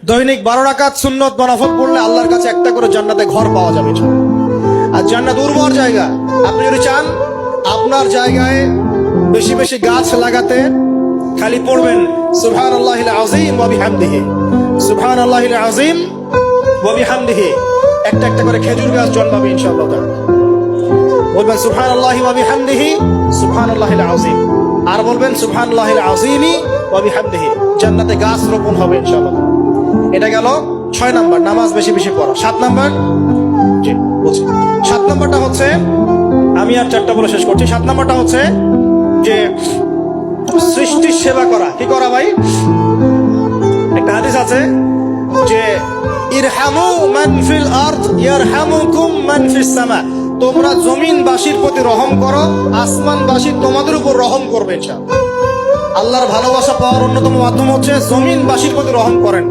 দৈনিক 12 রাকাত সুন্নত বা নফল পড়লে আল্লাহর কাছে একটা করে জান্নাতে ঘর পাওয়া যাবে। আর জান্নাত উর্বর জায়গা। আপনি যদি চান আপনার জায়গায় বেশি বেশি গাছ লাগাতে, খালি পড়বেন সুবহানাল্লাহিল আযীম ওয়া বিহামদিহি, সুবহানাল্লাহিল আযীম ওয়া বিহামদিহি। একটা একটা করে খেজুর গাছ জন্মাবে ইনশাআল্লাহ তাআলা। বলবেন সুবহানাল্লাহি ওয়া বিহামদিহি, সুবহানাল্লাহিল আযীম। আর বলবেন সুবহানাল্লাহিল আযীমি ওয়া বিহামদিহি। জান্নাতে গাছ রোপণ হবে ইনশাআল্লাহ। এটা গেল 6 নাম্বার, নামাজ বেশি বেশি পড়া। 7 নাম্বার, জি বলছি, 7 নাম্বারটা হচ্ছে, আমি আর 4টা বলে শেষ করছি। 7 নাম্বারটা হচ্ছে যে সৃষ্টির সেবা করা। কি করা ভাই? একটা হাদিস আছে যে ইরহামু মান ফিল আরদ ইয়ারহামুকুম মান ফিস সামা। তোমরা জমিনবাসীর প্রতি রহম করো, আসমানবাসী তোমাদের উপর রহম করবে ইনশাআল্লাহ। আল্লাহর ভালোবাসা পাওয়ার অন্যতম মাধ্যম হচ্ছে জমিনবাসীর প্রতি রহম করেন।